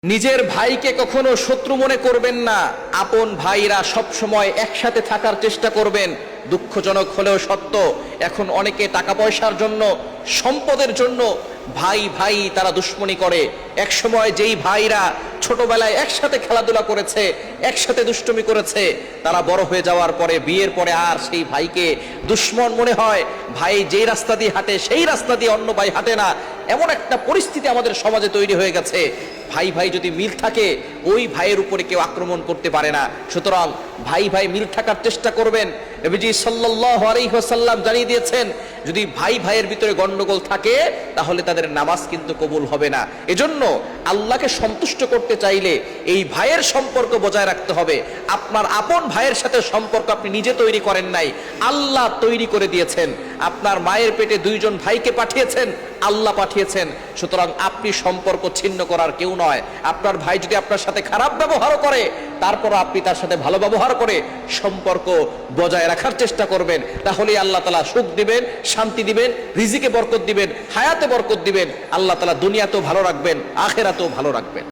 নিজের ভাইকে কখনো শত্রু মনে করবেন না। আপন ভাইরা সব সময় একসাথে থাকার চেষ্টা করবেন। দুঃখজনক হলেও সত্য, এখন অনেকে টাকা পয়সার জন্য, সম্পদের জন্য ভাই ভাই তারা দুশ্মনী করে। এক সময় যেই ভাইরা ছোটবেলায় একসাথে খেলাধুলা করেছে, একসাথে দুষ্টুমি করেছে, তারা বড় হয়ে যাওয়ার পরে, বিয়ের পরে আর সেই ভাইকে দুশ্মন মনে হয়। ভাই যেই রাস্তা দিয়ে হাঁটে সেই রাস্তা দিয়ে অন্য ভাই হাঁটে না। এমন একটা পরিস্থিতি আমাদের সমাজে তৈরি হয়ে গেছে। ভাই ভাই যদি মিল থাকে, ওই ভাইয়ের উপরে কেউ আক্রমণ করতে পারে না। সুতরাং ভাই ভাই মিল থাকার চেষ্টা করবেন। নবীজি সাল্লাল্লাহু আলাইহি ওয়াসাল্লাম জানিয়ে দিয়েছেন, যদি ভাই ভাইয়ের ভিতরে গন্ডগোল থাকে তাহলে তাদের নামাজ কিন্তু কবুল হবে না। এজন্য আল্লাহকে সন্তুষ্ট করতে চাইলে এই ভাইয়ের সম্পর্ক বজায় রাখতে হবে। আপনার আপন ভাইয়ের সাথে সম্পর্ক আপনি নিজে তৈরি করেন নাই, আল্লাহ তৈরি করে দিয়েছেন। আপনার মায়ের পেটে দুইজন ভাইকে পাঠিয়েছেন, আল্লাহ পাঠিয়েছেন। সুতরাং আপনি সম্পর্ক ছিন্ন করার কেউ নয়। আপনার ভাই যদি আপনার সাথে খারাপ ব্যবহার করে, তারপর আপনি তার সাথে ভালো ব্যবহার করে সম্পর্ক বজায় রাখার চেষ্টা করবেন। তাহলে আল্লাহ তাআলা সুখ দিবেন, শান্তি দিবেন, রিজিকে বরকত দিবেন, হায়াতে বরকত দিবেন। আল্লাহ তাআলা দুনিয়াতেও ভালো রাখবেন, আখিরাতেও ভালো রাখবেন।